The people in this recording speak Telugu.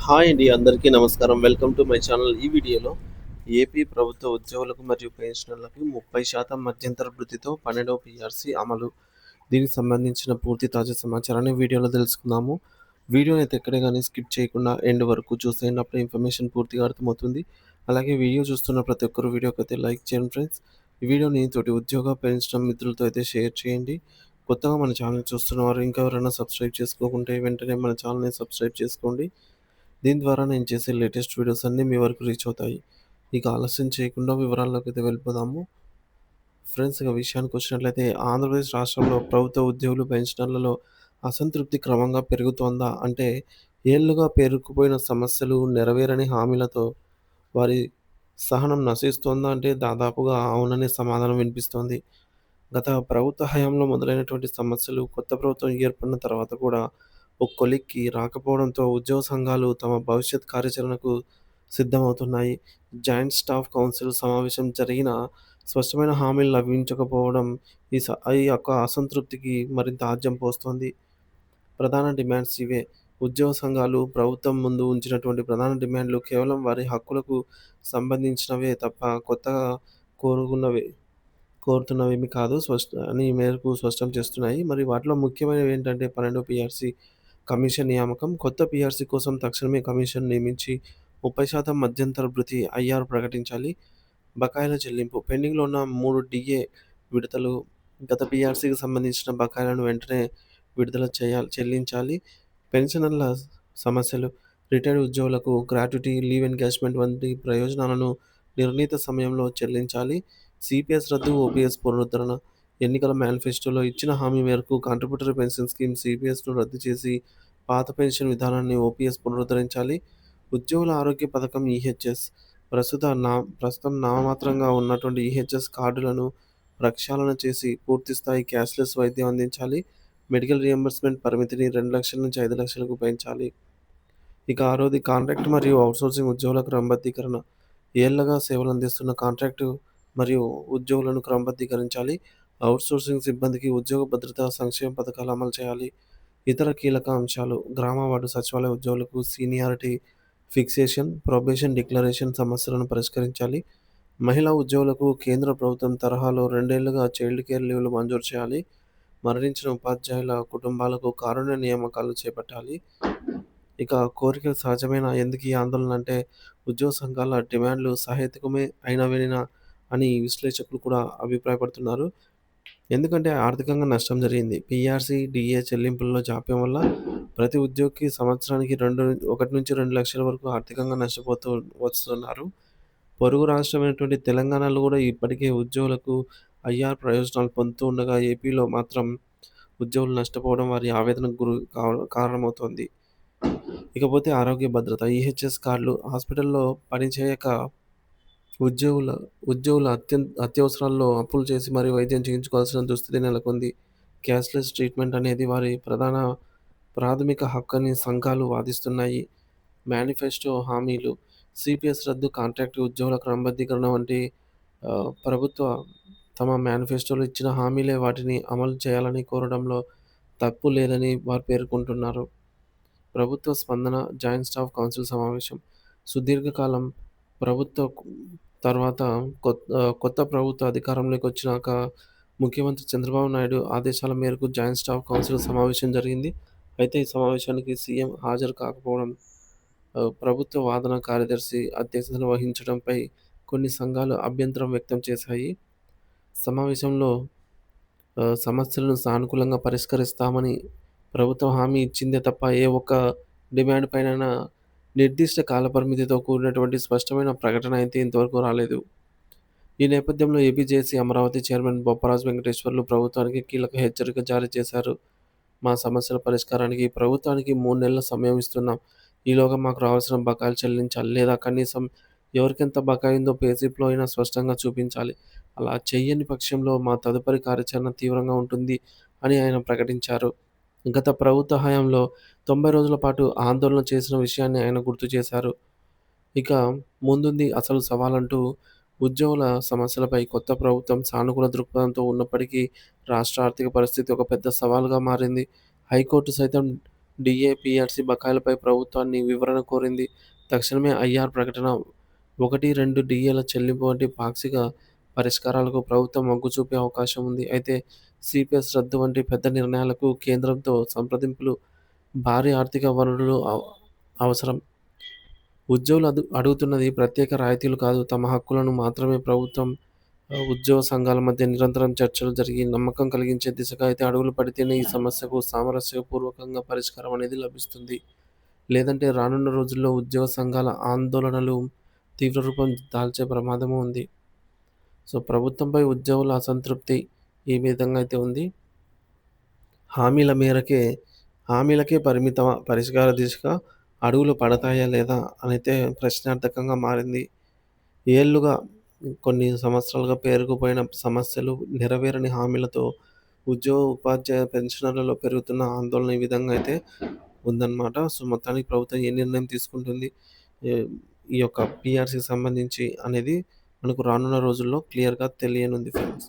హాయ్ అండి, అందరికీ నమస్కారం. Welcome to my channel. ఈ వీడియోలో ఏపీ ప్రభుత్వ ఉద్యోగులకు మరియు పెన్షనర్లకు 30% మధ్యంతర వృద్ధితో 12వ పీఆర్సీ అమలు. దీనికి సంబంధించిన పూర్తి తాజా సమాచారాన్ని వీడియోలో తెలుసుకుందాము. వీడియోని అయితే ఎక్కడే కానీ స్కిప్ చేయకుండా ఎండ్ వరకు చూసేయండి. అప్పుడు ఇన్ఫర్మేషన్ పూర్తిగా అర్థమవుతుంది. అలాగే వీడియో చూస్తున్న ప్రతి ఒక్కరు వీడియోకి అయితే లైక్ చేయండి ఫ్రెండ్స్. ఈ వీడియోని తోటి ఉద్యోగ పెన్షన్ మిత్రులతో అయితే షేర్ చేయండి. కొత్తగా మన ఛానల్ చూస్తున్న వారు ఇంకా ఎవరైనా సబ్స్క్రైబ్ చేసుకోకుంటే వెంటనే మన ఛానల్ని సబ్స్క్రైబ్ చేసుకోండి. దీని ద్వారా నేను చేసే లేటెస్ట్ వీడియోస్ అన్నీ మీ వరకు రీచ్ అవుతాయి. ఇక ఆలస్యం చేయకుండా వివరాల్లోకి అయితే వెళ్ళిపోదాము. ఫ్రెండ్స్, ఇక విషయానికి వచ్చినట్లయితే ఆంధ్రప్రదేశ్ రాష్ట్రంలో ప్రభుత్వ ఉద్యోగులు పెన్షనర్లలో అసంతృప్తి క్రమంగా పెరుగుతోందా అంటే ఏళ్లుగా పేరుకుపోయిన సమస్యలు నెరవేరని హామీలతో వారి సహనం నశిస్తోందా అంటే దాదాపుగా అవుననే సమాధానం వినిపిస్తోంది. గత ప్రభుత్వ హయాంలో మొదలైనటువంటి సమస్యలు కొత్త ప్రభుత్వం ఏర్పడిన తర్వాత కూడా ఒక కొలిక్కి రాకపోవడంతో ఉద్యోగ సంఘాలు తమ భవిష్యత్ కార్యాచరణకు సిద్ధమవుతున్నాయి. జాయింట్ స్టాఫ్ కౌన్సిల్ సమావేశం జరిగినా స్పష్టమైన హామీలు లభించకపోవడం ఈ యొక్క అసంతృప్తికి మరింత ఆజ్యం పోస్తోంది. ప్రధాన డిమాండ్స్ ఇవే. ఉద్యోగ సంఘాలు ప్రభుత్వం ముందు ఉంచినటువంటి ప్రధాన డిమాండ్లు కేవలం వారి హక్కులకు సంబంధించినవే తప్ప కొత్తగా కోరుకున్నవి కోరుతున్నవేమి కాదు అని ఈ మేరకు స్పష్టం చేస్తున్నాయి. మరి వాటిలో ముఖ్యమైనవి ఏంటంటే 12 పీఆర్సీ కమిషన్ నియామకం. కొత్త పీఆర్సీ కోసం తక్షణమే కమిషన్ నియమించి 30% మధ్యంతర భృతి ఐఆర్ ప్రకటించాలి. బకాయిల చెల్లింపు. పెండింగ్‌లో ఉన్న 3 డీఏ విడతలు, గత పీఆర్సీకి సంబంధించిన బకాయిలను వెంటనే విడుదల చెల్లించాలి. పెన్షనర్ల సమస్యలు. రిటైర్డ్ ఉద్యోగులకు గ్రాట్యుటీ, లీవ్ ఎన్‌క్యాష్‌మెంట్ వంటి ప్రయోజనాలను నిర్ణీత సమయంలో చెల్లించాలి. సిపిఎస్ రద్దు, ఓపీఎస్ పునరుద్ధరణ. ఎన్నికల మేనిఫెస్టోలో ఇచ్చిన హామీ మేరకు కాంట్రిబ్యూటరీ పెన్షన్ స్కీమ్ సిపిఎస్‌ను రద్దు చేసి పాత పెన్షన్ విధానాన్ని ఓపీఎస్ పునరుద్ధరించాలి. ఉద్యోగుల ఆరోగ్య పథకం ఈహెచ్ఎస్. ప్రస్తుతం నామమాత్రంగా ఉన్నటువంటి ఈహెచ్ఎస్ కార్డులను ప్రక్షాళన చేసి పూర్తిస్థాయి క్యాష్‌లెస్ వైద్యం అందించాలి. మెడికల్ రియంబర్స్‌మెంట్ పరిమితిని 2,00,000 నుంచి 5,00,000కు పెంచాలి. ఇక ఆరోది కాంట్రాక్ట్ మరియు ఔట్‌సోర్సింగ్ ఉద్యోగుల క్రమబద్ధీకరణ. ఏళ్లుగా సేవలందిస్తున్న కాంట్రాక్టు మరియు ఉద్యోగులను క్రమబద్ధీకరించాలి. ఔట్‌సోర్సింగ్ సిబ్బందికి ఉద్యోగ భద్రత, సంక్షేమ పథకాలు అమలు చేయాలి. ఇతర కీలక అంశాలు. గ్రామ వార్డు సచివాలయ ఉద్యోగులకు సీనియారిటీ ఫిక్సేషన్, ప్రొబేషన్ డిక్లరేషన్ సమస్యలను పరిష్కరించాలి. మహిళా ఉద్యోగులకు కేంద్ర ప్రభుత్వం తరహాలో 2 ఏళ్లుగా చైల్డ్ కేర్ లీవ్‌లు మంజూరు చేయాలి. మరణించిన ఉపాధ్యాయుల కుటుంబాలకు కారుణ్య నియామకాలు చేపట్టాలి. ఇక కోరికలు సహజమేనా? ఎందుకు ఈ ఆందోళన అంటే ఉద్యోగ సంఘాల డిమాండ్లు సహేతుకమే అయినవేనా అని విశ్లేషకులు కూడా అభిప్రాయపడుతున్నారు. ఎందుకంటే ఆర్థికంగా నష్టం జరిగింది. పీఆర్సీ, డీఏ చెల్లింపుల్లో జాప్యం వల్ల ప్రతి ఉద్యోగికి సంవత్సరానికి 1-2 లక్షల వరకు ఆర్థికంగా నష్టపోతూ వస్తున్నారు. పొరుగు రాష్ట్రమైనటువంటి తెలంగాణలో కూడా ఇప్పటికే ఉద్యోగులకు ఐఆర్ ప్రయోజనాలు పొందుతూ ఉండగా ఏపీలో మాత్రం ఉద్యోగులు నష్టపోవడం వారి ఆవేదనకు కారణమవుతోంది. ఇకపోతే ఆరోగ్య భద్రత. ఈహెచ్ఎస్ కార్డులు. హాస్పిటల్‌లో పనిచేయక ఉద్యోగుల ఉద్యోగుల అత్యవసరాల్లో అప్పులు చేసి మరీ వైద్యం చేయించుకోవాల్సిన దుస్థితి నెలకొంది. క్యాష్‌లెస్ ట్రీట్మెంట్ అనేది వారి ప్రాథమిక హక్కని సంఘాలు వాదిస్తున్నాయి. మేనిఫెస్టో హామీలు. సిపిఎస్ రద్దు, కాంట్రాక్ట్ ఉద్యోగుల క్రమబద్ధీకరణ వంటి ప్రభుత్వ తమ మేనిఫెస్టోలో ఇచ్చిన హామీలే వాటిని అమలు చేయాలని కోరడంలో తప్పు లేదని వారు పేర్కొంటున్నారు. ప్రభుత్వ స్పందన. జాయింట్ స్టాఫ్ కౌన్సిల్ సమావేశం. సుదీర్ఘకాలం ప్రభుత్వ తర్వాత కొత్త ప్రభుత్వ అధికారంలోకి వచ్చినాక ముఖ్యమంత్రి చంద్రబాబు నాయుడు ఆదేశాల మేరకు జాయింట్ స్టాఫ్ కౌన్సిల్ సమావేశం జరిగింది. అయితే ఈ సమావేశానికి సీఎం హాజరు కాకపోవడం, ప్రభుత్వ వాదన కార్యదర్శి అధ్యక్షతన వహించడంపై కొన్ని సంఘాలు అభ్యంతరం వ్యక్తం చేశాయి. సమావేశంలో సమస్యలను సానుకూలంగా పరిష్కరిస్తామని ప్రభుత్వం హామీ ఇచ్చిందే తప్ప ఏ ఒక్క డిమాండ్ పైనైనా నిర్దిష్ట కాలపరిమితితో కూడినటువంటి స్పష్టమైన ప్రకటన అయితే ఇంతవరకు రాలేదు. ఈ నేపథ్యంలో AP JAC Amaravati chairman Bopparaju Venkateswarlu ప్రభుత్వానికి కీలక హెచ్చరిక జారీ చేశారు. మా సమస్యల పరిష్కారానికి ప్రభుత్వానికి 3 నెలల సమయం ఇస్తున్నాం. ఈలోగా మాకు రావాల్సిన బకాయిలు చెల్లించాలి. లేదా కనీసం ఎవరికెంత బకాయి ఉందో పేస్లిప్‌లో అయినా స్పష్టంగా చూపించాలి. అలా చెయ్యని పక్షంలో మా తదుపరి కార్యాచరణ తీవ్రంగా ఉంటుంది అని ఆయన ప్రకటించారు. గత ప్రభుత్వ హయాంలో 90 రోజుల పాటు ఆందోళన చేసిన విషయాన్ని ఆయన గుర్తు చేశారు. ఇక ముందుంది అసలు సవాలంటూ ఉద్యోగుల సమస్యలపై కొత్త ప్రభుత్వం సానుకూల దృక్పథంతో ఉన్నప్పటికీ రాష్ట్ర ఆర్థిక పరిస్థితి ఒక పెద్ద సవాలుగా మారింది. హైకోర్టు సైతం డీఏ, పీఆర్సీ బకాయిలపై ప్రభుత్వాన్ని వివరణ కోరింది. తక్షణమే ఐఆర్ ప్రకటన, 1, 2 డీఏల చెల్లింపు వంటి పాక్షిక పరిష్కారాలకు ప్రభుత్వం మొగ్గు చూపే అవకాశం ఉంది. అయితే సీపీఎస్ రద్దు వంటి పెద్ద నిర్ణయాలకు కేంద్రంతో సంప్రదింపులు, భారీ ఆర్థిక వనరులు అవసరం. ఉద్యోగులు అడుగుతున్నది ప్రత్యేక రాయితీలు కాదు, తమ హక్కులను మాత్రమే. ప్రభుత్వం, ఉద్యోగ సంఘాల మధ్య నిరంతరం చర్చలు జరిగి నమ్మకం కలిగించే దిశగా అయితే అడుగులు పడితేనే ఈ సమస్యకు సామరస్యపూర్వకంగా పరిష్కారం అనేది లభిస్తుంది. లేదంటే రానున్న రోజుల్లో ఉద్యోగ సంఘాల ఆందోళనలు తీవ్ర రూపం దాల్చే ప్రమాదము ఉంది. సో, ప్రభుత్వంపై ఉద్యోగుల అసంతృప్తి ఈ విధంగా అయితే ఉంది. హామీల మేరకే హామీలకే పరిమితమా? పరిష్కార దిశగా అడుగులు పడతాయా లేదా అనైతే ప్రశ్నార్థకంగా మారింది. ఏళ్లుగా, కొన్ని సంవత్సరాలుగా పేరుకుపోయిన సమస్యలు, నెరవేరని హామీలతో ఉద్యోగ, ఉపాధ్యాయ, పెన్షనర్లలో పెరుగుతున్న ఆందోళన ఈ విధంగా అయితే ఉందన్నమాట. సో, మొత్తానికి ప్రభుత్వం ఏ నిర్ణయం తీసుకుంటుంది ఏ ఈ యొక్క పీఆర్సీకి సంబంధించి అనేది మనకు రానున్న రోజుల్లో క్లియర్‌గా తెలియనుంది ఫ్రెండ్స్.